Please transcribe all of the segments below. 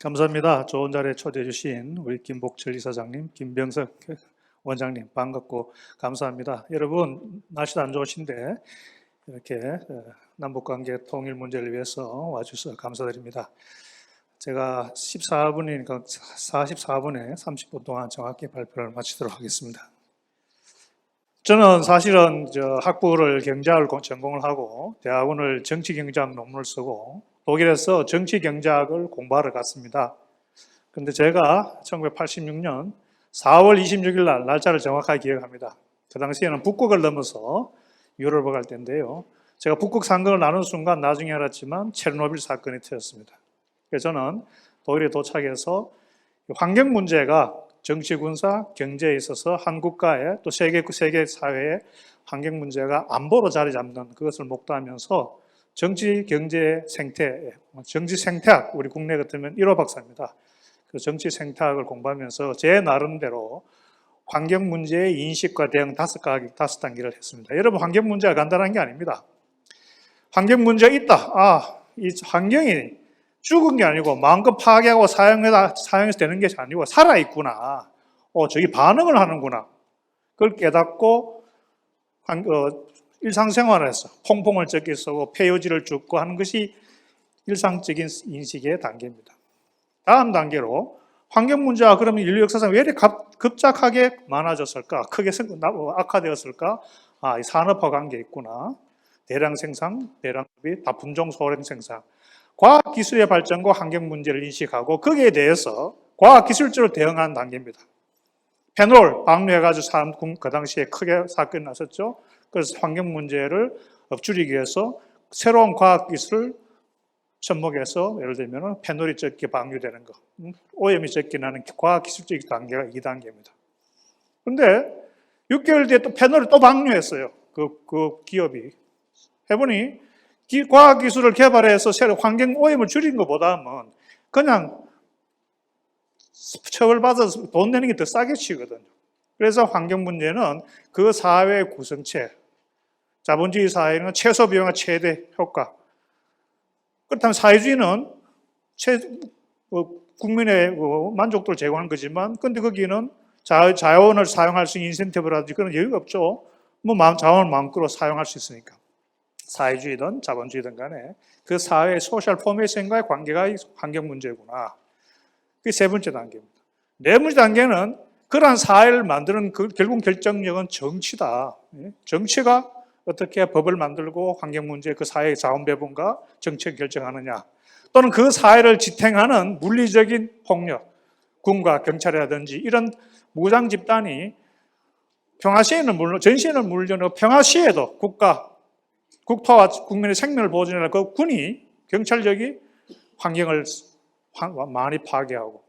감사합니다. 좋은 자리에 초대해 주신 우리 김복철 이사장님, 김병석 원장님 반갑고 감사합니다. 여러분 날씨도 안 좋으신데 이렇게 남북관계 통일 문제를 위해서 와주셔서 감사드립니다. 제가 14분이니까 44분에 30분 동안 정확히 발표를 마치도록 하겠습니다. 저는 사실은 학부를 경제학을 전공을 하고 대학원을 정치경제학 논문을 쓰고 독일에서 정치경제학을 공부하러 갔습니다. 그런데 제가 1986년 4월 26일 날 날짜를 정확하게 기억합니다. 그 당시에는 북극을 넘어서 유럽을 갈 때인데요. 제가 북극 상공을 나눈 순간 나중에 알았지만 체르노빌 사건이 터졌습니다. 그래서 저는 독일에 도착해서 환경 문제가 정치, 군사, 경제에 있어서 한국가의 또 세계 사회의 환경 문제가 안보로 자리 잡는 그것을 목도하면서 정치, 경제, 생태, 정치 생태학, 우리 국내 같으면 1호 박사입니다. 그 정치 생태학을 공부하면서 제 나름대로 환경 문제의 인식과 대응 5단계를 했습니다. 여러분, 환경 문제가 간단한 게 아닙니다. 환경 문제가 있다. 이 환경이 죽은 게 아니고 마음껏 파괴하고 사용해서 되는 게 아니고 살아있구나. 저기 반응을 하는구나. 그걸 깨닫고 일상생활에서 퐁퐁을 적게 쓰고 폐유지를 줍고 하는 것이 일상적인 인식의 단계입니다. 다음 단계로 환경 문제가 그러면 인류 역사상 왜 이렇게 급작하게 많아졌을까? 크게 악화되었을까? 이 산업화 관계 있구나. 대량 생산, 대량 소비, 다품종 소량 생산. 과학기술의 발전과 환경 문제를 인식하고 거기에 대해서 과학기술적으로 대응하는 단계입니다. 페놀 방류해가지고 그 당시에 크게 사건이 났었죠. 그래서 환경 문제를 줄이기 위해서 새로운 과학기술을 접목해서 예를 들면 페놀이 적게 방류되는 거, 오염이 적게 나는 과학기술적인 단계가 2단계입니다. 그런데 6개월 뒤에 또 페놀을 또 방류했어요. 그 기업이. 해보니 과학기술을 개발해서 새로 환경 오염을 줄이는 것보다는 그냥 처벌받아서 돈 내는 게 더 싸게 치거든요. 그래서 환경 문제는 그 사회의 구성체, 자본주의 사회는 최소 비용과 최대 효과. 그렇다면 사회주의는 국민의 만족도를 제공하는 거지만, 근데 거기는 자원을 사용할 수 있는 인센티브라든지 그런 여유가 없죠. 자원을 마음껏 사용할 수 있으니까. 사회주의든 자본주의든 간에 그 사회의 소셜 포메이션과의 관계가 환경 문제구나. 그게 세 번째 단계입니다. 네 번째 단계는 그러한 사회를 만드는 결국 결정력은 정치다. 정치가 어떻게 법을 만들고 환경 문제, 그 사회의 자원 배분과 정책을 결정하느냐. 또는 그 사회를 지탱하는 물리적인 폭력, 군과 경찰이라든지 이런 무장 집단이 평화시에는 물론, 전시에는 물론 평화시에도 국토와 국민의 생명을 보존하는 그 군이, 경찰력이 환경을 많이 파괴하고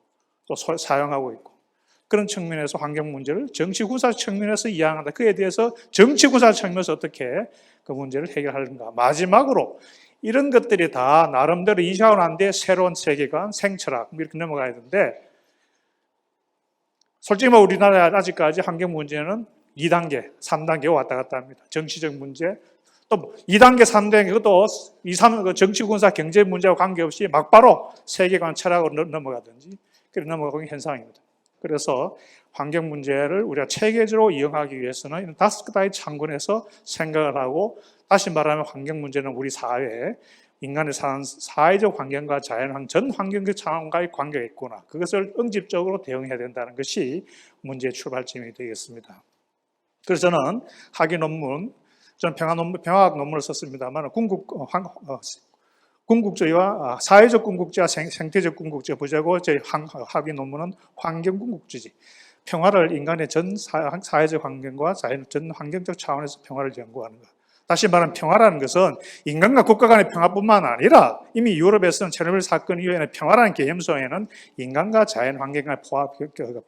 또 사용하고 있고 그런 측면에서 환경 문제를 정치군사 측면에서 이해한다. 그에 대해서 정치군사 측면에서 어떻게 그 문제를 해결하는가. 마지막으로 이런 것들이 다 나름대로 인식하고 난 뒤에 새로운 세계관, 생철학 이렇게 넘어가야 되는데 솔직히 우리나라 아직까지 환경 문제는 2단계, 3단계 왔다 갔다 합니다. 정치적 문제, 또 2단계, 3단계, 그것도 2, 3, 정치군사 경제 문제와 관계없이 막바로 세계관 철학으로 넘어가든지, 그렇게 넘어가는 현상입니다. 그래서 환경 문제를 우리가 체계적으로 이용하기 위해서는 이런 5가지 창군에서 생각을 하고, 다시 말하면 환경 문제는 우리 사회에 인간의 사는 사회적 환경과 전 환경적 상황과의 관계가 있구나. 그것을 응집적으로 대응해야 된다는 것이 문제의 출발점이 되겠습니다. 그래서 저는 저는 평화학 논문을 썼습니다만 궁극주의와 사회적 궁극주의와 생태적 궁극주의 부재고 제 학위 논문은 환경 궁극주의. 평화를 인간의 전 사회적 환경과 전 환경적 차원에서 평화를 연구하는 것. 다시 말하면 평화라는 것은 인간과 국가 간의 평화뿐만 아니라 이미 유럽에서는 체르노빌 사건 이후에는 평화라는 개념 속에는 인간과 자연 환경과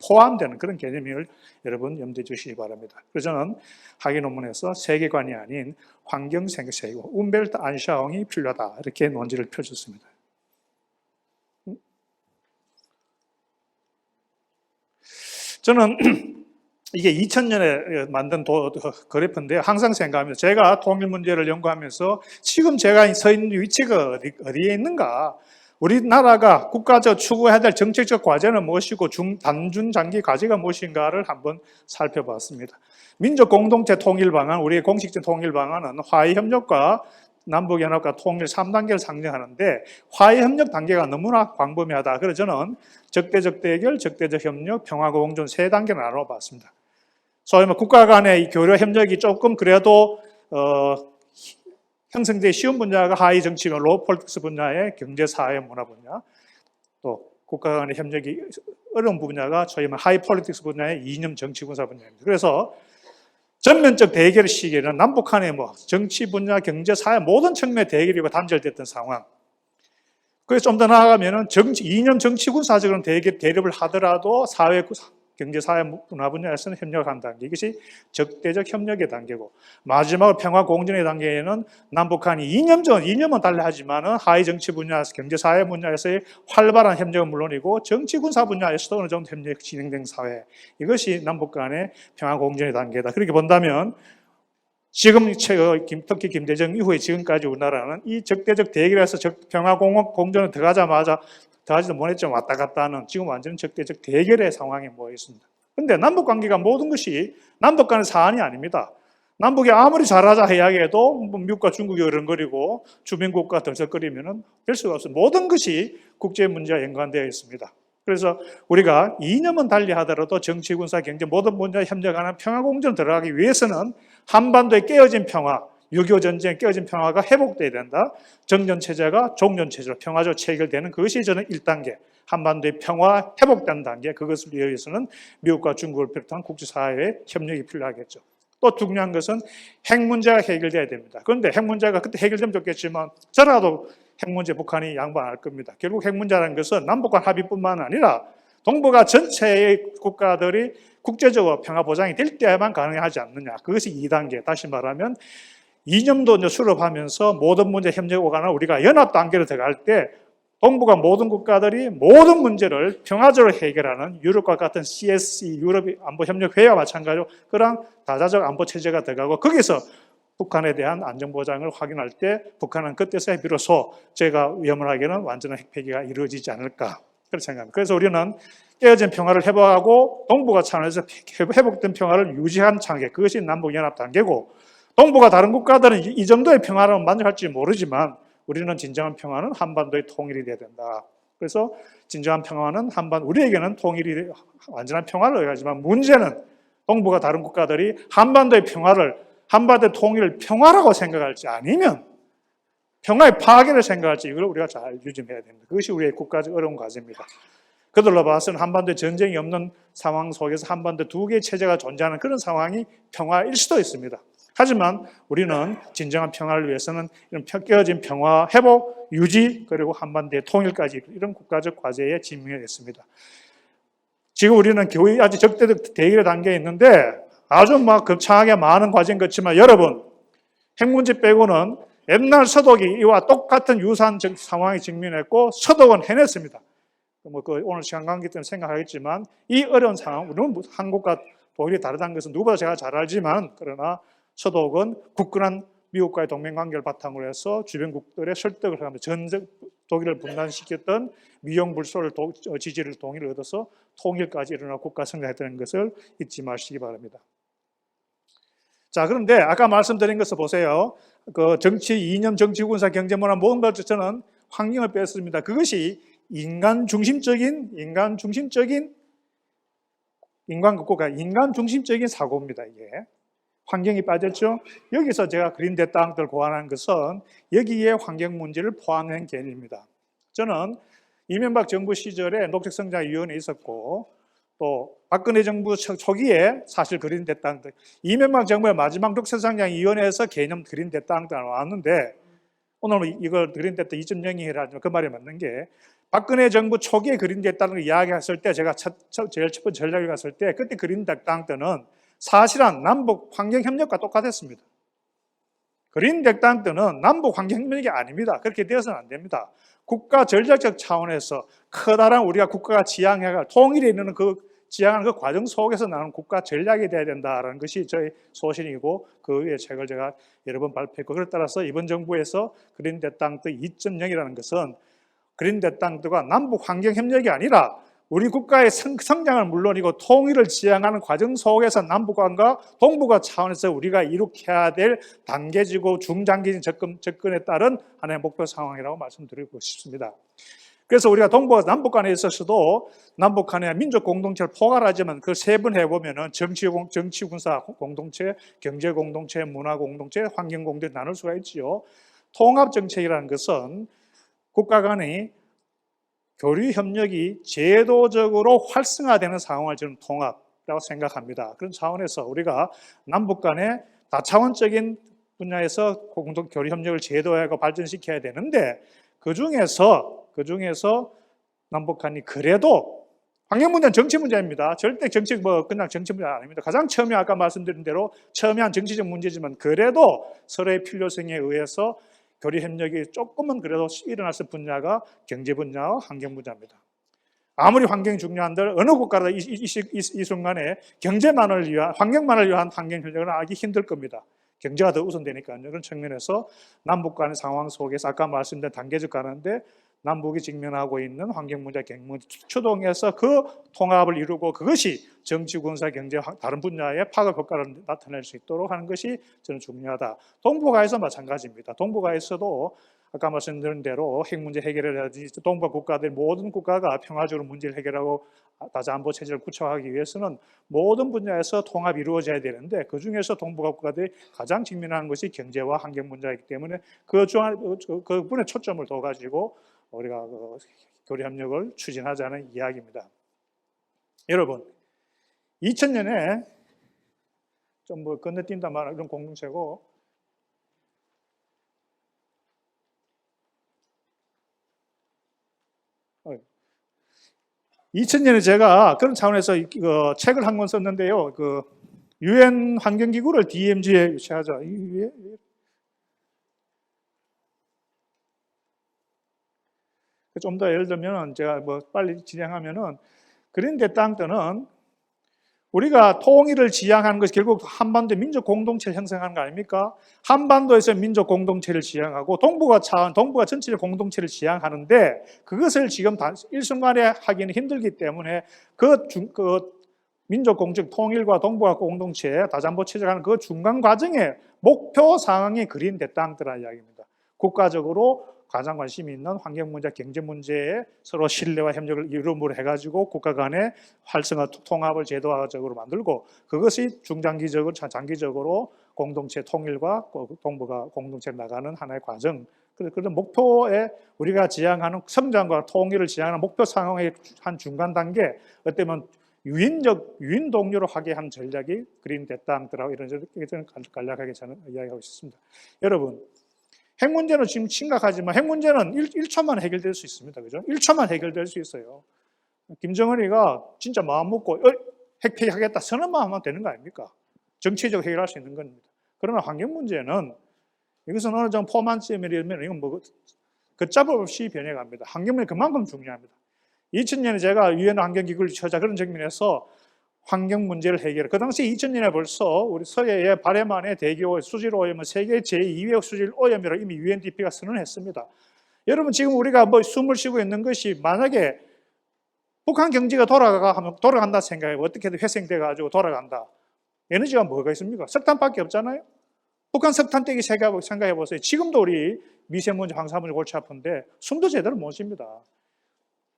포함되는 그런 개념을 여러분 염두에 주시기 바랍니다. 그래서 저는 학위 논문에서 세계관이 아닌 환경 생태계고 움벨트 안샤옹이 필요하다 이렇게 논지를 펼쳤습니다. 저는 이게 2000년에 만든 그래프인데요. 항상 생각합니다. 제가 통일 문제를 연구하면서 지금 제가 서 있는 위치가 어디에 있는가. 우리나라가 국가적 추구해야 될 정책적 과제는 무엇이고 단준 장기 과제가 무엇인가를 한번 살펴봤습니다. 민족 공동체 통일 방안, 우리의 공식적 통일 방안은 화해 협력과 남북연합과 통일 3단계를 상정하는데 화해 협력 단계가 너무나 광범위하다. 그래서 저는 적대적 대결, 적대적 협력, 평화고 공존 3단계를 나눠봤습니다. 소위 국가 간의 교류 협력이 조금 그래도 형성되기 쉬운 분야가 하이 정치, 로우 폴리틱스 분야의 경제, 사회, 문화 분야, 또 국가 간의 협력이 어려운 분야가 저희 하이 폴리틱스 분야의 이념 정치 군사 분야입니다. 그래서 전면적 대결 시기에는 남북한의 정치 분야, 경제, 사회 모든 측면의 대결이고 단절됐던 상황. 그래서 좀 더 나아가면은 이념 정치 군사적으로 대립을 하더라도 사회, 경제, 사회, 문화 분야에서는 협력한 단계. 이것이 적대적 협력의 단계고, 마지막으로 평화 공존의 단계에는 남북한이 이념은 달리하지만은 하위 정치 분야, 경제, 사회 분야에서의 활발한 협력은 물론이고 정치 군사 분야에서도 어느 정도 협력이 진행된 사회. 이것이 남북 간의 평화 공존의 단계다. 그렇게 본다면 지금 특히 김대중 이후에 지금까지 우리나라는 이 적대적 대결에서 평화 공존에 들어가지도 못했지만 왔다 갔다 하는 지금 완전히 적대적 대결의 상황에 모여 있습니다. 그런데 남북 관계가 모든 것이 남북 간의 사안이 아닙니다. 남북이 아무리 잘하자 이야기해도 미국과 중국이 어른거리고 주변국가 들썩거리면 될 수가 없습니다. 모든 것이 국제 문제와 연관되어 있습니다. 그래서 우리가 이념은 달리 하더라도 정치, 군사, 경제 모든 분야에 협력하는 평화 공존에 들어가기 위해서는 한반도의 깨어진 평화, 6.25 전쟁의 깨어진 평화가 회복돼야 된다. 정전체제가 종전체제로 평화적으로 체결되는 그것이 저는 1단계. 한반도의 평화 회복된 단계. 그것을 위해서는 미국과 중국을 비롯한 국제사회의 협력이 필요하겠죠. 또 중요한 것은 핵 문제가 해결돼야 됩니다. 그런데 핵 문제가 그때 해결되면 좋겠지만 저라도 핵 문제 북한이 양보 안 할 겁니다. 결국 핵 문제라는 것은 남북한 합의뿐만 아니라 동북아 전체의 국가들이 국제적으로 평화 보장이 될 때만 가능하지 않느냐. 그것이 2단계. 다시 말하면 이념도 이제 수립하면서 모든 문제 협력에 관한 우리가 연합 단계로 들어갈 때 동북아 모든 국가들이 모든 문제를 평화적으로 해결하는 유럽과 같은 CSC, 유럽 안보협력회의와 마찬가지로 그런 다자적 안보 체제가 들어가고 거기서 북한에 대한 안전보장을 확인할 때 북한은 그때서야 비로소 제가 위험하게는 완전한 핵폐기가 이루어지지 않을까 그렇게 생각합니다. 그래서 우리는 깨어진 평화를 회복하고 동북아 차원에서 회복된 평화를 유지한 단계, 그것이 남북연합 단계고 동북아 다른 국가들은 이 정도의 평화를 만족할지 모르지만 우리는 진정한 평화는 한반도의 통일이 돼야 된다. 그래서 진정한 평화는 우리에게는 통일이 완전한 평화를 의하지만 문제는 동북아 다른 국가들이 한반도의 통일을 평화라고 생각할지 아니면 평화의 파괴를 생각할지 이걸 우리가 잘 유념해야 됩니다. 그것이 우리의 국가적 어려운 과제입니다. 그들로 봐서는 한반도에 전쟁이 없는 상황 속에서 한반도 두 개의 체제가 존재하는 그런 상황이 평화일 수도 있습니다. 하지만 우리는 진정한 평화를 위해서는 이런 깨어진 평화, 회복, 유지, 그리고 한반도의 통일까지 이런 국가적 과제에 직면해 있습니다. 지금 우리는 거의 아직 적대적 대결의 단계에 있는데 아주 거창하게 많은 과제인 것 같지만 여러분, 핵 문제 빼고는 옛날 서독이 이와 똑같은 유사한 상황에 직면했고 서독은 해냈습니다. 오늘 시간 관계 때문에 생각하겠지만 이 어려운 상황, 우리는 한국과 독일이 다르다는 것은 누구보다 제가 잘 알지만 그러나 서독은 굳건한 미국과의 동맹관계를 바탕으로 해서 주변국들의 설득을 하면서 독일을 분단시켰던 미용불소를 지지를 동의를 얻어서 통일까지 일어나 국가 성장했다는 것을 잊지 마시기 바랍니다. 자, 그런데 아까 말씀드린 것을 보세요. 그 정치, 이념, 정치, 군사, 경제, 문화 모든 것을 저는 환경을 뺐습니다. 그것이 인간 중심적인 사고입니다. 이게 환경이 빠졌죠. 여기서 제가 그린 대땅들 고안한 것은 여기에 환경 문제를 포함한 개념입니다. 저는 이명박 정부 시절에 녹색성장위원회 있었고 또 박근혜 정부 초기에 사실 그린 대땅들, 이명박 정부의 마지막 녹색성장위원회에서 개념 그린 대땅들 나왔는데 오늘 이걸 그린 대땅 2.0이라는 그 말이 맞는 게 박근혜 정부 초기에 그린 대땅을 이야기했을 때 제가 제일 첫 번째 전략에 갔을 때 그때 그린 대땅 때는 사실은 남북 환경협력과 똑같았습니다. 그린 대땅 때는 남북 환경협력이 아닙니다. 그렇게 되어서는 안 됩니다. 국가 전략적 차원에서 커다란 우리가 국가가 지향해갈 통일에 이르는 지향하는 그 과정 속에서 나오는 국가 전략이 돼야 된다는 것이 저희 소신이고 그 위에 책을 제가 여러 번 발표했고 그에 따라서 이번 정부에서 그린 대땅 때 2.0이라는 것은 그린대 땅들과 남북 환경 협력이 아니라 우리 국가의 성장을 물론이고 통일을 지향하는 과정 속에서 남북과 동북아 차원에서 우리가 이룩해야 될 단계지고 중장기적인 접근에 따른 하나의 목표 상황이라고 말씀드리고 싶습니다. 그래서 우리가 동북아 남북 간에 있어서도 남북 간의 민족 공동체를 포괄하지만 그 세 번 해보면은 정치 군사 공동체, 경제 공동체, 문화 공동체, 환경 공동체 나눌 수가 있지요. 통합 정책이라는 것은 국가 간의 교류 협력이 제도적으로 활성화되는 상황을 저는 통합이라고 생각합니다. 그런 차원에서 우리가 남북 간의 다차원적인 분야에서 공동 교류 협력을 제도화하고 발전시켜야 되는데 그 중에서 남북 간이 그래도 환경 문제는 정치 문제입니다. 절대 정치 그냥 정치 문제 아닙니다. 가장 처음에 아까 말씀드린 대로 첨예한 정치적 문제지만 그래도 서로의 필요성에 의해서 교류 협력이 조금은 그래도 일어날 수 있는 분야가 경제 분야와 환경 분야입니다. 아무리 환경이 중요한들 어느 국가도 이 순간에 경제만을 위한 환경만을 위한 환경 협력은 하기 힘들 겁니다. 경제가 더 우선되니까요. 그런 측면에서 남북 간의 상황 속에서 아까 말씀드린 단계적 가는데 남북이 직면하고 있는 환경 문제, 경제 문제 추동해서 그 통합을 이루고 그것이 정치, 군사, 경제 다른 분야의 파급 효과를 나타낼 수 있도록 하는 것이 저는 중요하다. 동북아에서 마찬가지입니다. 동북아에서도 아까 말씀드린 대로 핵 문제 해결을 해야지 동북아 국가들 모든 국가가 평화적으로 문제를 해결하고 다자안보 체제를 구축하기 위해서는 모든 분야에서 통합이 이루어져야 되는데 그 중에서 동북아 국가들이 가장 직면하는 것이 경제와 환경 문제이기 때문에 그 부분에 초점을 둬가지고 우리가 교류 협력을 추진하자는 이야기입니다. 여러분, 2000년에 좀 건너뛴다 말하는 이런 공동체고 2000년에 제가 그런 차원에서 책을 한 권 썼는데요. UN 환경기구를 DMZ에 유치하자. 좀 더 예를 들면 제가 빨리 진행하면은 그린대 땅들은 우리가 통일을 지향하는 것이 결국 한반도 민족 공동체를 형성하는 거 아닙니까? 한반도에서 민족 공동체를 지향하고 동북아 전체적 공동체를 지향하는데 그것을 지금 일순간에 하기는 힘들기 때문에 그 민족 공동 통일과 동북아 공동체 다자안보 체제라는 그 중간 과정에 목표 상황이 그린대 땅들이라는 이야기입니다. 국가적으로 가장 관심이 있는 환경 문제, 경제 문제에 서로 신뢰와 협력을 이름으로 해가지고 국가 간의 활성화, 통합을 제도화적으로 만들고 그것이 중장기적으로, 장기적으로 공동체 통일과 동북아 공동체로 나가는 하나의 과정. 그런 목표에 우리가 지향하는 성장과 통일을 지향하는 목표 상황의 한 중간 단계, 어때면 유인 동료로 하게 한 전략이 그린 대땅들하고 이런 저런 간략하게 저는 이야기하고 있습니다. 여러분. 핵 문제는 지금 심각하지만 핵 문제는 1초만 해결될 수 있습니다. 그죠? 1초만 해결될 수 있어요. 김정은이가 진짜 마음 먹고 핵 폐기하겠다 선언만 하면 되는 거 아닙니까? 정치적으로 해결할 수 있는 겁니다. 그러나 환경 문제는 이것은 어느 정도 포만점이면 이건 걷잡을 없이 변해갑니다. 환경 문제 그만큼 중요합니다. 2000년에 제가 유엔 환경기구를 찾아 그런 측면에서 환경 문제를 해결해. 그 당시 2000년에 벌써 우리 서해의 발해만의 대기오염, 수질 오염은 세계 제2의 수질 오염이라고 이미 UNDP가 선언했습니다. 여러분 지금 우리가 숨을 쉬고 있는 것이 만약에 북한 경제가 돌아간다 생각해 어떻게든 회생돼 가지고 돌아간다. 에너지가 뭐가 있습니까? 석탄밖에 없잖아요. 북한 석탄 떼기 생각해 보세요. 지금도 우리 미세먼지, 황사물질 골치 아픈데 숨도 제대로 못 쉽니다.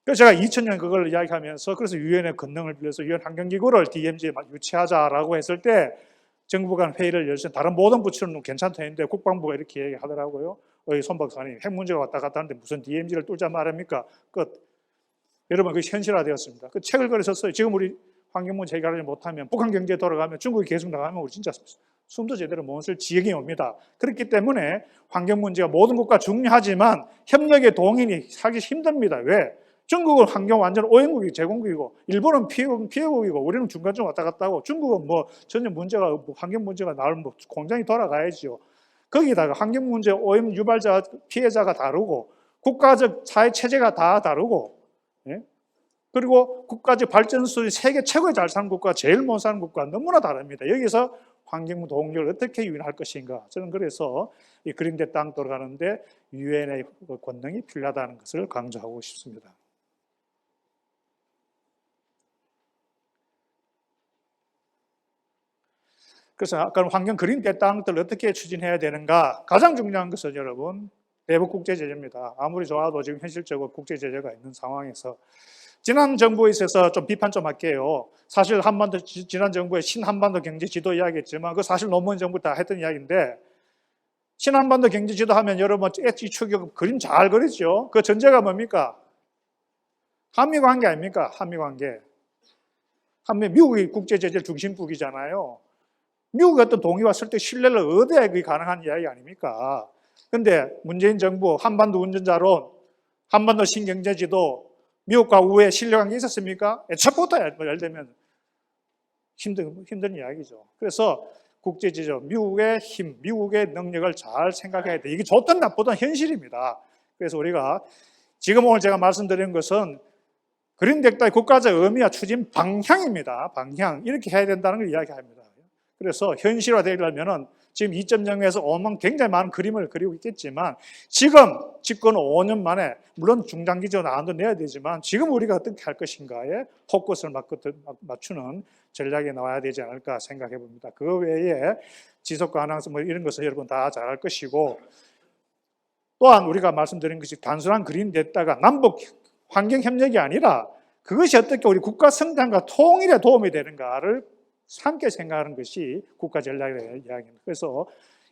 그래서 제가 2000년 그걸 이야기하면서 그래서 유엔의 권능을 빌려서 유엔 환경기구를 DMZ에 유치하자라고 했을 때 정부 간 회의를 열어서 다른 모든 부처는 괜찮다 했는데 국방부가 이렇게 얘기하더라고요. 손 박사님 핵 문제가 왔다 갔다 하는데 무슨 DMZ를 뚫자 말합니까? 여러분 그게 현실화되었습니다. 그 책을 그랬었어요. 지금 우리 환경 문제 해결하지 못하면 북한 경제에 돌아가면 중국이 계속 나가면 우리 진짜 숨도 제대로 못 쉴 지경이 옵니다. 그렇기 때문에 환경 문제가 모든 국가 중요하지만 협력의 동인이 사기 힘듭니다. 왜? 중국은 환경 완전 오염국이고 제공국이고 일본은 피해국이고 우리는 중간쯤 왔다 갔다 하고 중국은 전혀 문제가 환경 문제가 나오면 공장이 돌아가야지요. 거기다가 환경 문제 오염 유발자 피해자가 다르고 국가적 사회 체제가 다 다르고 예? 그리고 국가적 발전 수준 세계 최고의 잘 사는 국가 제일 못 사는 국가 너무나 다릅니다. 여기서 환경 동력을 어떻게 유인할 것인가 저는 그래서 이 그린데 땅 돌아가는데 유엔의 권능이 필요하다는 것을 강조하고 싶습니다. 그래서 아까 환경 그린데 땅들 어떻게 추진해야 되는가? 가장 중요한 것은 여러분 대북 국제 제재입니다. 아무리 좋아도 지금 현실적으로 국제 제재가 있는 상황에서 지난 정부에 있어서 좀 비판 좀 할게요. 사실 한반도 지난 정부의 신한반도 경제 지도 이야기했지만 그 사실 노무현 정부 다 했던 이야기인데 신한반도 경제 지도 하면 여러분 엣지 추격 그림 잘 그리죠. 그 전제가 뭡니까? 한미 관계 아닙니까? 한미 관계. 미국이 국제 제재 중심국이잖아요. 미국이 어떤 동의와 설득 신뢰를 얻어야 그게 가능한 이야기 아닙니까? 근데 문재인 정부 한반도 운전자론, 한반도 신경제지도 미국과 우회 신뢰관계 있었습니까? 애초부터 예를 들면 힘든 이야기죠. 그래서 국제지도, 미국의 힘, 미국의 능력을 잘 생각해야 돼. 이게 좋든 나쁘든 현실입니다. 그래서 우리가 지금 오늘 제가 말씀드린 것은 그린덱다의 국가적 의미와 추진 방향입니다. 방향. 이렇게 해야 된다는 걸 이야기합니다. 그래서 현실화되려면은 지금 2.0에서 오면 굉장히 많은 그림을 그리고 있겠지만 지금 집권 5년 만에 물론 중장기적으로 안도 내야 되지만 지금 우리가 어떻게 할 것인가에 포커스를 맞추는 전략이 나와야 되지 않을까 생각해 봅니다. 그 외에 지속 가능성 뭐 이런 것을 여러분 다 잘할 것이고 또한 우리가 말씀드린 것이 단순한 그린 됐다가 남북 환경 협력이 아니라 그것이 어떻게 우리 국가 성장과 통일에 도움이 되는가를 함께 생각하는 것이 국가 전략의 이야기입니다. 그래서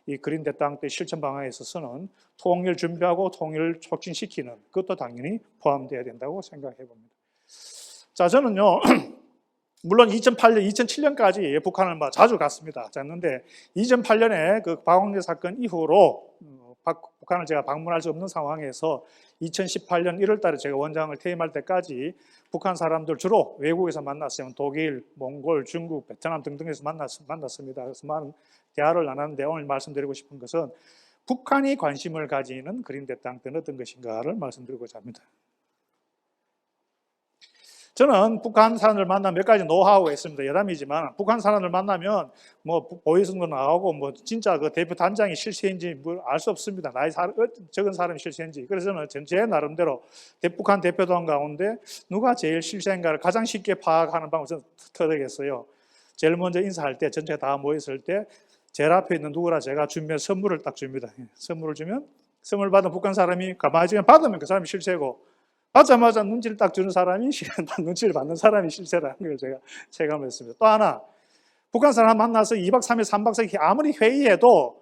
이 그린데 땅 때 실천 방안에 있어서는 통일 준비하고 통일을 촉진시키는 그것도 당연히 포함되어야 된다고 생각해 봅니다. 자, 저는요, 물론 2008년, 2007년까지 북한을 자주 갔습니다. 갔는데 2008년에 그 박광재 사건 이후로 북한을 제가 방문할 수 없는 상황에서 2018년 1월 달에 제가 원장을 퇴임할 때까지 북한 사람들 주로 외국에서 만났어요. 독일, 몽골, 중국, 베트남 등등에서 만났습니다. 그래서 많은 대화를 나눴는데 오늘 말씀드리고 싶은 것은 북한이 관심을 가지는 그린데 땅 때는 어떤 것인가를 말씀드리고자 합니다. 저는 북한 사람들 만나면 몇 가지 노하우가 있습니다. 여담이지만 북한 사람들 만나면 뭐 보이스도 나오고 뭐 진짜 그 대표 단장이 실세인지 알 수 없습니다. 나이 적은 사람이 실세인지. 그래서 저는 제 나름대로 북한 대표단 가운데 누가 제일 실세인가를 가장 쉽게 파악하는 방법을 저는 터득했어요. 제일 먼저 인사할 때 전체가 다 모였을 때 제일 앞에 있는 누구라 제가 준비한 선물을 딱 줍니다. 선물을 주면 선물 받은 북한 사람이 가만히 있으면 받으면 그 사람이 실세고 받자마자 눈치를 딱 주는 사람이 눈치를 받는 사람이 실세라는 걸 제가 체감했습니다. 또 하나, 북한 사람 만나서 2박 3일, 3박 4일 아무리 회의해도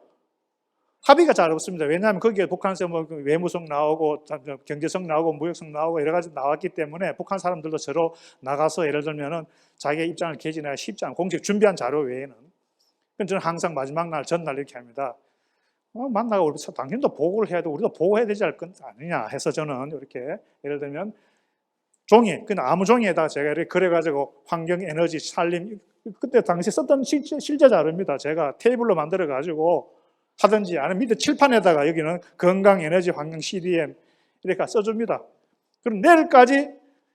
합의가 잘 없습니다. 왜냐하면 거기에 북한에서 뭐 외무성 나오고 경제성 나오고 무역성 나오고 여러 가지 나왔기 때문에 북한 사람들도 서로 나가서 예를 들면은 자기의 입장을 개진하기가 쉽지 않고 공식 준비한 자료 외에는. 그래서 저는 항상 마지막 날, 전날 이렇게 합니다. 만나고 당신도 보고를 해야 되고 우리도 보고해야 되지 않을 건 아니냐 해서 저는 이렇게 예를 들면 종이, 그냥 아무 종이에다가 제가 이렇게 그래가지고 환경, 에너지, 산림 그때 당시 썼던 실제 자료입니다. 제가 테이블로 만들어가지고 하든지 아니면 밑에 칠판에다가 여기는 건강, 에너지, 환경, CDM 이렇게 써줍니다. 그럼 내일까지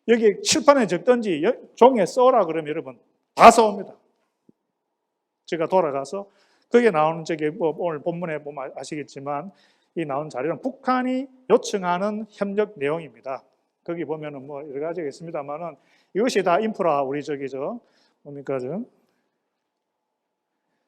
여기 칠판에 적든지 종이에 써라 그러면 여러분 다 써옵니다. 제가 돌아가서 거기에 나오는 오늘 본문에 보면 아시겠지만 이 나온 자료는 북한이 요청하는 협력 내용입니다. 거기 보면은 뭐 여러 가지가 있습니다만은 이것이 다 인프라 우리 뭡니까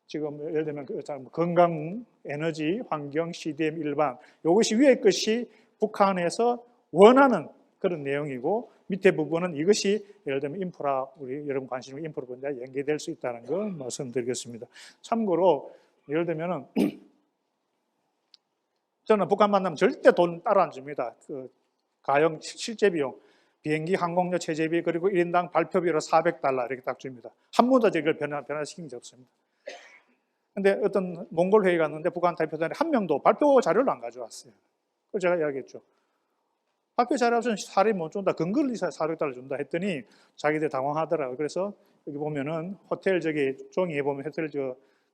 지금 예를 들면 건강, 에너지, 환경, CDM 일반 이것이 위에 것이 북한에서 원하는 그런 내용이고 밑에 부분은 이것이 예를 들면 인프라 우리 여러분 관심 있는 인프라 분야에 연계될 수 있다는 걸 말씀드리겠습니다. 참고로 예를 들면은 저는 북한 만나면 절대 돈 따로 안 줍니다. 그 가용 실제 비용, 비행기 항공료 체제비 그리고 1인당 발표비로 $400 이렇게 딱 줍니다. 한 번도 이걸 변화시킨 적 없습니다. 근데 어떤 몽골 회의 갔는데 북한 대표단이 한 명도 발표 자료를 안 가져왔어요. 그래서 제가 이야기했죠. 발표 자료 없으면 사람이 못 준다. 근거를 있어야 $400 준다 했더니 자기들 당황하더라고요. 그래서 여기 보면은 호텔 종이에 보면 호텔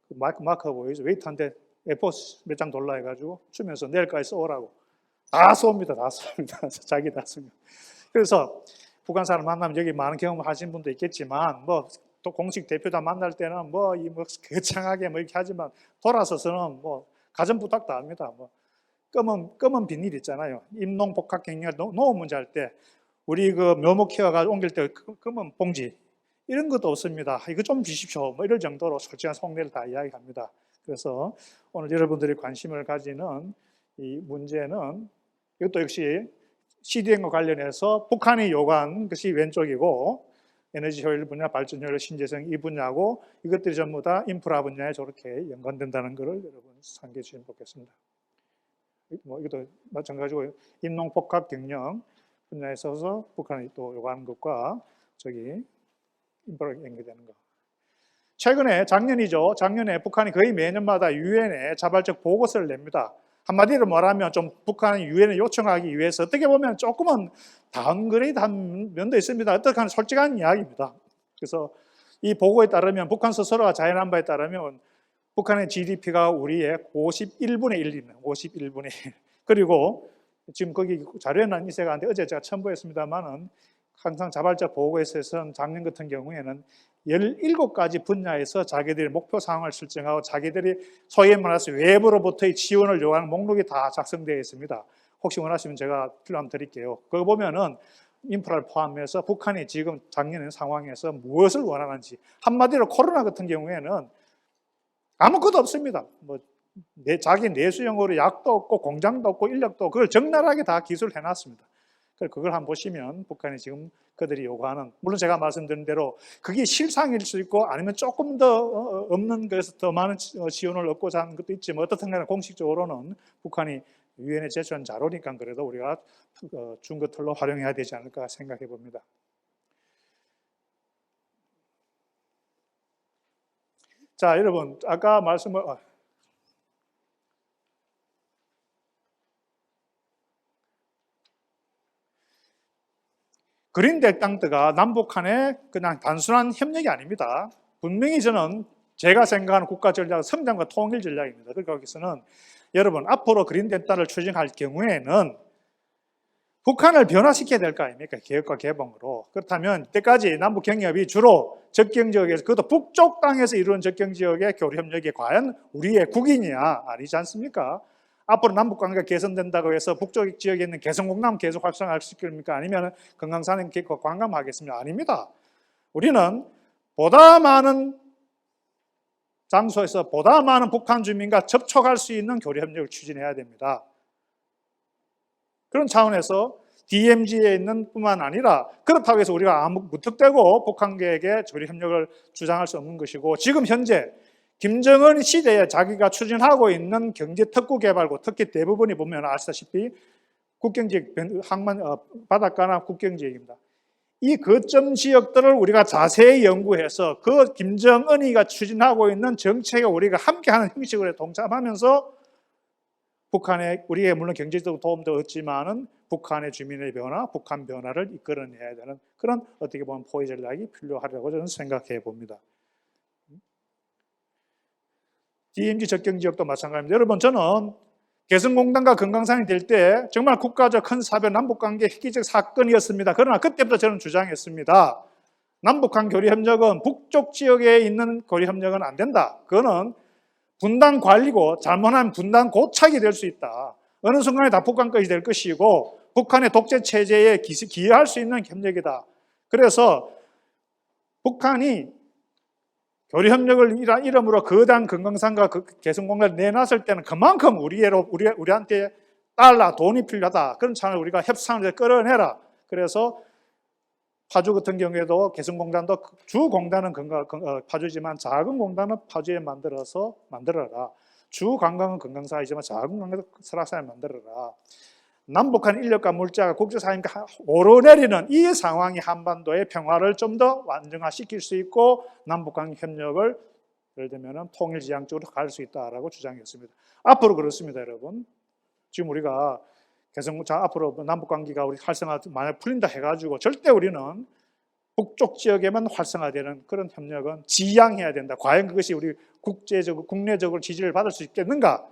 마크 보이죠? 웨이터한테 A4 몇 장 돌라 해가지고 주면서 내일까지 써오라고. 다 쏩니다. 다 쏩니다. 자기 다 씁니다. 그래서 북한 사람 만나면 여기 많은 경험을 하신 분도 있겠지만 뭐 또 공식 대표단 만날 때는 거창하게 뭐 이렇게 하지만 돌아서서는 뭐 가정 부탁 다 합니다. 뭐 검은 비닐 있잖아요. 임농복합경영 노후 문제 할 때 우리 그 묘목 키워가지고 옮길 때 검은 봉지 이런 것도 없습니다. 이거 좀 주십시오. 뭐 이럴 정도로 솔직한 속내를 다 이야기합니다. 그래서 오늘 여러분들이 관심을 가지는 이 문제는 이것도 역시 CDM과 관련해서 북한이 요구한 것이 왼쪽이고 에너지 효율 분야, 발전 효율, 신재생 이 분야고 이것들이 전부 다 인프라 분야에 저렇게 연관된다는 것을 여러분 상기해 주시면 좋겠습니다. 뭐 이것도 마찬가지고 임농복합 경영 분야에 있어서 북한이 또 요구하는 것과 저기 인프라가 연계되는 것. 최근에 작년이죠. 작년에 북한이 거의 매년마다 유엔에 자발적 보고서를 냅니다. 한마디로 말하면 좀 북한이 유엔에 요청하기 위해서 어떻게 보면 조금은 다운그레이드한 면도 있습니다. 어떻게 솔직한 이야기입니다. 그래서 이 보고에 따르면 북한 스스로가 자인한 바에 따르면 북한의 GDP가 우리의 51분의 1입니다. 51분의 1. 그리고 지금 거기 자료에는 이세가 안 돼 어제 제가 첨부했습니다만은 항상 자발적 보고에 있어서는 작년 같은 경우에는 17가지 분야에서 자기들의 목표 상황을 설정하고 자기들이 소위 말해서 외부로부터의 지원을 요구하는 목록이 다 작성되어 있습니다. 혹시 원하시면 제가 필요하면 드릴게요. 그거 보면은 인프라를 포함해서 북한이 지금 작년 상황에서 무엇을 원하는지 한마디로 코로나 같은 경우에는 아무것도 없습니다. 뭐 자기 내수용으로 약도 없고 공장도 없고 인력도 없고 그걸 적나라하게 다 기술을 해놨습니다. 그걸 한번 보시면 북한이 지금 그들이 요구하는 물론 제가 말씀드린 대로 그게 실상일 수 있고 아니면 조금 더 없는 것에서 더 많은 지원을 얻고자 하는 것도 있지만 어떻든 간에 공식적으로는 북한이 유엔에 제출한 자료니까 그래도 우리가 중거틀로 활용해야 되지 않을까 생각해 봅니다. 자, 여러분 아까 말씀을 그린 렉당드가 남북한의 그냥 단순한 협력이 아닙니다. 분명히 저는 제가 생각하는 국가 전략은 성장과 통일 전략입니다. 그러니까 여기서는 여러분 앞으로 그린 렉당드를 추진할 경우에는 북한을 변화시켜야 될 거 아닙니까? 개혁과 개방으로. 그렇다면 이때까지 남북 경협이 주로 접경지역에서 그것도 북쪽 땅에서 이루어진 접경지역의 교류협력이 과연 우리의 국인이냐 아니지 않습니까? 앞으로 남북관계가 개선된다고 해서 북쪽 지역에 있는 개성공단 계속 활성화할 수 있습니까? 아니면 금강산은 관광하겠습니까? 아닙니다. 우리는 보다 많은 장소에서 보다 많은 북한 주민과 접촉할 수 있는 교류협력을 추진해야 됩니다. 그런 차원에서 DMZ에 있는 뿐만 아니라 그렇다고 해서 우리가 아무 무턱대고 북한계에게 교류협력을 주장할 수 없는 것이고 지금 현재 김정은 시대에 자기가 추진하고 있는 경제특구개발구 특히 대부분이 보면 아시다시피 국경지역, 항만, 바닷가나 국경지역입니다. 이 거점 지역들을 우리가 자세히 연구해서 그 김정은이가 추진하고 있는 정책에 우리가 함께하는 형식으로 동참하면서 북한에 우리의 물론 경제적으로 도움도 얻지만은 북한의 주민의 변화, 북한 변화를 이끌어내야 되는 그런 어떻게 보면 포위 전략이 필요하다고 저는 생각해 봅니다. DMZ 접경 지역도 마찬가지입니다. 여러분 저는 개성공단과 금강산이 될 때 정말 국가적 큰 사변 남북관계 획기적 사건이었습니다. 그러나 그때부터 저는 주장했습니다. 남북한 교류협력은 북쪽 지역에 있는 교류협력은 안 된다. 그거는 분단 관리고 잘못하면 분단 고착이 될 수 있다. 어느 순간에 다 북한까지 될 것이고 북한의 독재 체제에 기여할 수 있는 협력이다. 그래서 북한이 교류협력을 이름으로 거대한 금강산과 개성공단을 내놨을 때는 그만큼 우리한테 달러, 돈이 필요하다. 그런 차원을 우리가 협상을 끌어내라. 그래서 파주 같은 경우에도 개성공단도 주 공단은 파주지만 작은 공단은 파주에 만들어라. 주 관광은 금강산이지만 작은 관광은 설악산에 만들어라. 남북한 인력과 물자가 국제사회가 오르내리는 이 상황이 한반도의 평화를 좀 더 완전화시킬 수 있고 남북한 협력을 예를 들면 통일지향 쪽으로 갈 수 있다라고 주장했습니다. 앞으로 그렇습니다, 여러분. 지금 우리가 앞으로 남북관계가 우리 활성화 만약 풀린다 해가지고 절대 우리는 북쪽 지역에만 활성화되는 그런 협력은 지양해야 된다. 과연 그것이 우리 국내적으로 지지를 받을 수 있겠는가?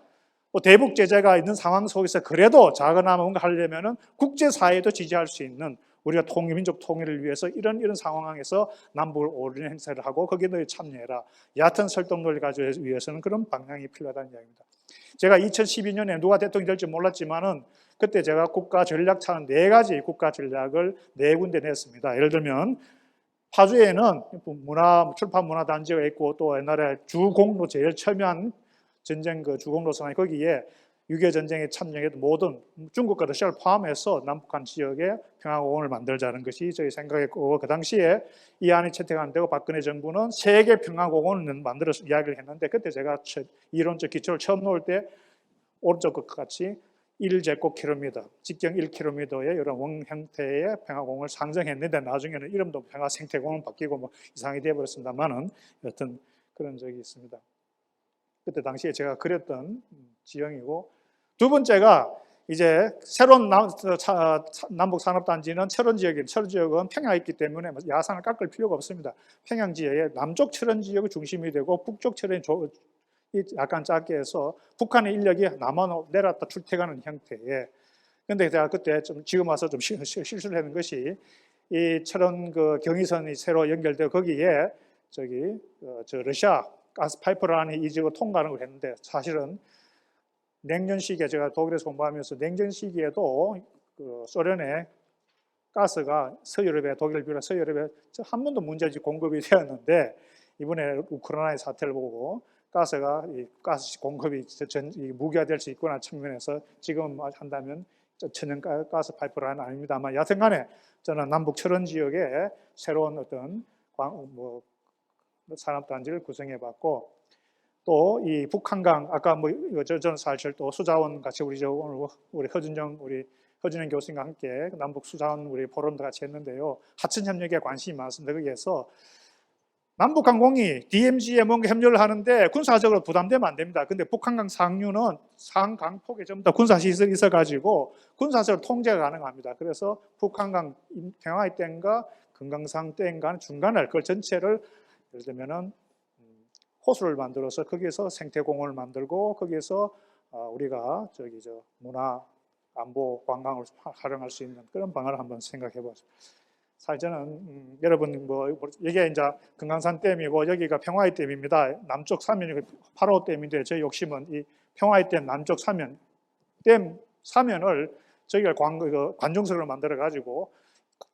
대북 제재가 있는 상황 속에서 그래도 작은나마 뭔가 하려면은 국제사회도 지지할 수 있는 우리가 민족 통일을 위해서 이런 상황에서 남북을 오르는 행사를 하고 거기에 참여해라. 얕은 설득 논리 가지고 위해서는 그런 방향이 필요하다는 이야기입니다. 제가 2012년에 누가 대통령이 될지 몰랐지만은 그때 제가 국가 전략차는 4가지 국가 전략을 4군데 냈습니다. 예를 들면 파주에는 출판 문화 단지가 있고 또 옛날에 주공로 제일 첨예한 전쟁 그 주공로선 거기에 6.25 전쟁에 참여했던 모든 중국과 러시아를 포함해서 남북한 지역에 평화공원을 만들자는 것이 저희 생각이었고, 그 당시에 이 안이 채택 안 되고 박근혜 정부는 세계 평화공원을 만들어서 이야기를 했는데, 그때 제가 이론적 기초를 처음 놓을 때 오른쪽 것 같이 1제곱킬로미터, 직경 1km의 이런 원 형태의 평화공원을 상정했는데 나중에는 이름도 평화생태공원 바뀌고 뭐 이상이 되어버렸습니다만은 여튼 그런 적이 있습니다. 그때 당시에 제가 그렸던 지형이고, 두 번째가 이제 새로운 남북 산업단지는 철원 지역입니다. 철원 지역은 평야에 있기 때문에 야산을 깎을 필요가 없습니다. 평양 지역에 남쪽 철원 지역이 중심이 되고 북쪽 철원이 약간 작게 해서 북한의 인력이 남한으로 내렸다 출퇴가는 형태에. 근데 제가 그때 좀 지금 와서 좀 실수를 하는 것이 이 철원 그 경의선이 새로 연결되어 거기에 저 러시아 가스 파이프라인이 이 지역을 통과하는 걸 했는데, 사실은 냉전 시기에 제가 독일에서 공부하면서 냉전 시기에도 그 소련의 가스가 서유럽에, 독일을 비롯한 서유럽에 한 번도 문제없이 공급이 되었는데, 이번에 우크라이나의 사태를 보고 가스 공급이 무기화될 수 있구나 측면에서 지금 한다면 천연 가스 파이프라인 아닙니다만, 여튼간에 저는 남북 철원 지역에 새로운 어떤 산업단지를 구성해봤고, 또 이 북한강, 아까 저는 사실 또 수자원 같이 우리 허준영 교수님과 함께 남북 수자원 우리 포럼도 같이 했는데요. 하천 협력에 관심이 많습니다. 거기에서 남북항공이 DMZ에 뭔가 협력을 하는데 군사적으로 부담되면 안 됩니다. 근데 북한강 상류는 상강폭에 전부 다 군사시설이 있어가지고 군사적으로 통제가 가능합니다. 그래서 북한강 평화의 댐과 금강산 댐과 중간을, 그걸 전체를 예를 들면은 호수를 만들어서 거기에서 생태공원을 만들고 거기에서 우리가 문화, 안보, 관광을 활용할 수 있는 그런 방안을 한번 생각해 보았습니다. 사실 저는 여러분 이게 이제 금강산 댐이고 여기가 평화의 댐입니다. 남쪽 사면이 8호 댐인데 저희 욕심은 이 평화의 댐 남쪽 사면, 댐 사면을 저희가 관중석을 만들어 가지고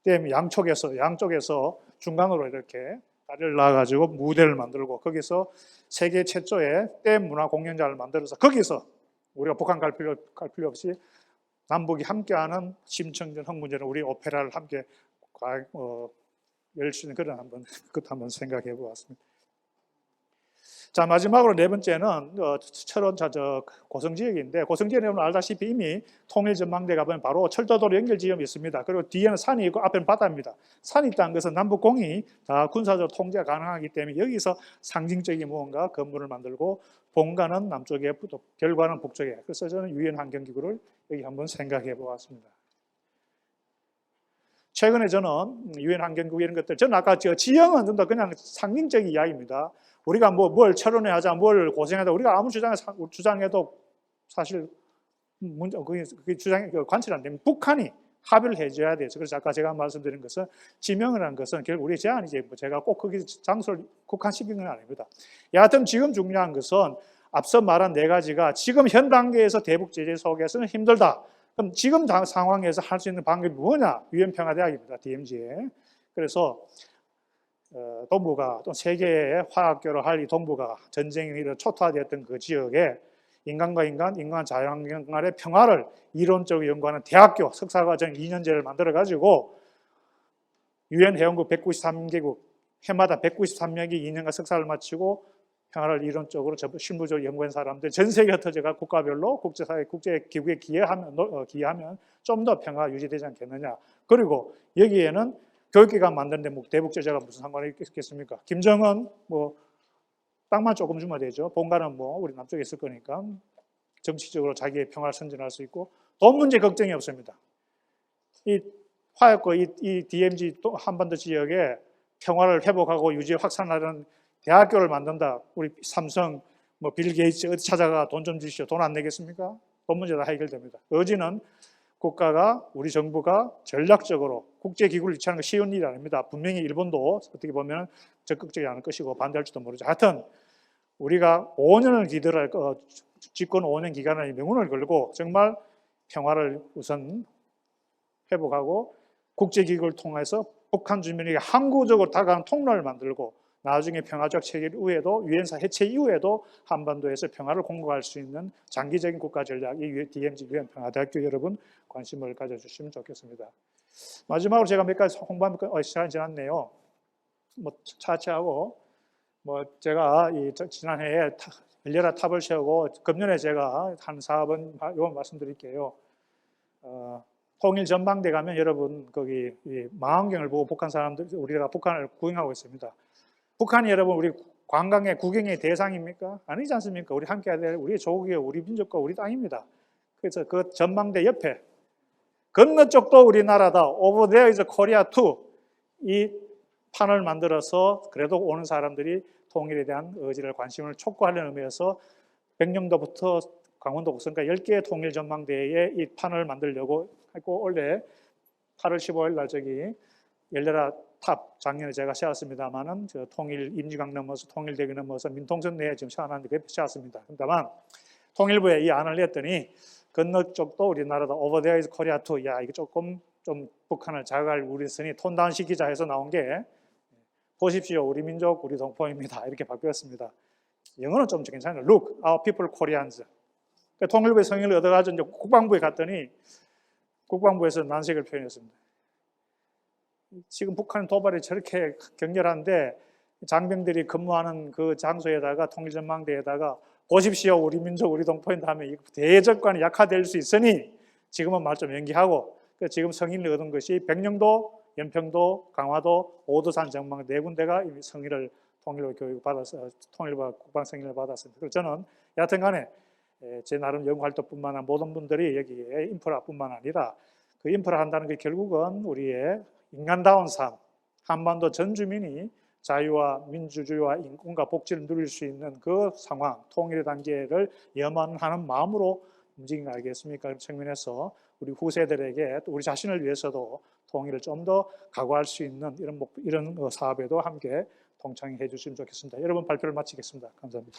댐 양쪽에서 중간으로 이렇게 다리를 놔가지고 무대를 만들고 거기서 세계 최초의 댐 문화 공연장을 만들어서 거기서 우리가 북한 갈 필요 없이 남북이 함께하는 심청전, 흥문전, 우리 오페라를 함께 열 수 있는 그것도 한번 생각해 보았습니다. 자, 마지막으로 네 번째는 철원 고성 지역인데, 고성 지역은 여러분 알다시피 이미 통일 전망대 가보면 바로 철도도로 연결 지점이 있습니다. 그리고 뒤에는 산이 있고 앞에는 바다입니다. 산이 있다는 것은 남북공이 다 군사적으로 통제가 가능하기 때문에 여기서 상징적인 무언가 건물을 만들고 본관은 남쪽에, 결과는 북쪽에. 그래서 저는 유엔 환경기구를 여기 한번 생각해 보았습니다. 최근에 저는 유엔 환경기구 이런 것들, 저는 아까 지형은 좀 더 그냥 상징적인 이야기입니다. 우리가 뭘 철원에 하자, 뭘 고생하자, 우리가 아무 주장해도 사실 그게 관철 안 되면 북한이 합의를 해줘야 돼요. 그래서 아까 제가 말씀드린 것은 지명을 한 것은 결국 우리 제안이지 제가 꼭 거기 장소를 국한시키는 건 아닙니다. 여하튼 지금 중요한 것은 앞서 말한 4가지가 지금 현 단계에서 대북 제재 속에서는 힘들다. 그럼 지금 상황에서 할 수 있는 방법이 뭐냐? 유엔 평화대학입니다. DMZ에. 그래서 동북아 또 세계의 화학교로 할 이 동북아 전쟁이 초토화되었던 그 지역에 인간과 인간 자연환경 간의 평화를 이론적으로 연구하는 대학교 석사과정 2년제를 만들어 가지고 유엔 회원국 193개국 해마다 193명이 2년간 석사를 마치고 평화를 이론적으로 실무적으로 연구한 사람들 전 세계에 흩어져가 국가별로 국제기구에 기여하면 좀 더 평화가 유지되지 않겠느냐. 그리고 여기에는 교육기관 만드는데 대북 제재가 무슨 상관이 있겠습니까? 김정은 땅만 조금 주면 되죠. 본관은 우리 남쪽에 있을 거니까 정치적으로 자기의 평화를 선전할 수 있고 돈 문제 걱정이 없습니다. 이 화약고 이 DMZ 한반도 지역에 평화를 회복하고 유지 확산하는 대학교를 만든다. 우리 삼성, 빌 게이츠 어디 찾아가 돈 좀 주시오. 돈 안 내겠습니까? 돈 문제 다 해결됩니다. 의지는 국가가, 우리 정부가 전략적으로 국제기구를 유치하는 거 쉬운 일이 아닙니다. 분명히 일본도 어떻게 보면 적극적이 않을 것이고 반대할지도 모르죠. 하여튼 우리가 5년을 기도를 집권 5년 기간을 명운을 걸고 정말 평화를 우선 회복하고 국제기구를 통해서 북한 주민에게 항구적으로 다가가는 통로를 만들고 나중에 평화적 체결 이후에도 유엔사 해체 이후에도 한반도에서 평화를 공고할 수 있는 장기적인 국가 전략, 이 DMZ 유엔 평화대학교 여러분 관심을 가져주시면 좋겠습니다. 마지막으로 제가 몇 가지 홍보하면 시간이 지났네요. 뭐 차치하고 뭐 제가 지난해에 열렬한 탑을 세우고 금년에 제가 한 사업은 이건 말씀드릴게요. 통일 전망대 가면 여러분 거기 망원경을 보고 북한 사람들 우리가 북한을 구경하고 있습니다. 북한이 여러분 우리 관광의 구경의 대상입니까? 아니지 않습니까? 우리 함께 해야 될 우리 조국이요, 우리 민족과 우리 땅입니다. 그래서 그 전망대 옆에 건너쪽도 우리나라다. Over there is Korea too. 이 판을 만들어서 그래도 오는 사람들이 통일에 대한 의지를 관심을 촉구하려는 의미에서 백령도부터 강원도 곡선까지 10개의 통일 전망대에 이 판을 만들려고 했고 원래 8월 15일 날 저기 열려라 탑 작년에 제가 세웠습니다만은 저 통일 임지강 넘어서 통일대교 넘어서 민통선 내에 지금 세워놨는데 세웠습니다. 그렇다만 통일부에 이 안을 냈더니 건너쪽도 우리나라다. Over there is Korea too. 야 이게 조금 좀 북한을 자극할 우려성이 톤다운 시키자 해서 나온 게 보십시오. 우리 민족, 우리 동포입니다. 이렇게 바뀌었습니다. 영어는 좀 괜찮아요. Look, our people Koreans. 통일부의 성의를 얻어가지고 이제 국방부에 갔더니 국방부에서 난색을 표현했습니다. 지금 북한 도발이 저렇게 격렬한데 장병들이 근무하는 그 장소에다가 통일전망대에다가 보십시오. 우리 민족, 우리 동포인다 하면 대적관이 약화될 수 있으니 지금은 말 좀 연기하고 지금 성의를 얻은 것이 백령도, 연평도, 강화도, 오도산 전망 네 군데가 이미 성의를 통일부 교육을 받아서 통일부 국방 성의를 받았습니다. 그래서 저는 여하튼 간에 제 나름 연구 활동뿐만 아니라 모든 분들이 여기에 인프라뿐만 아니라 그 인프라 한다는 게 결국은 우리의 인간다운 삶, 한반도 전 주민이 자유와 민주주의와 인권과 복지를 누릴 수 있는 그 상황, 통일의 단계를 염원하는 마음으로 움직이는 거 아니겠습니까? 그런 측면에서 우리 후세들에게 또 우리 자신을 위해서도 통일을 좀 더 각오할 수 있는 이런 사업에도 함께 동참해 주시면 좋겠습니다. 여러분 발표를 마치겠습니다. 감사합니다.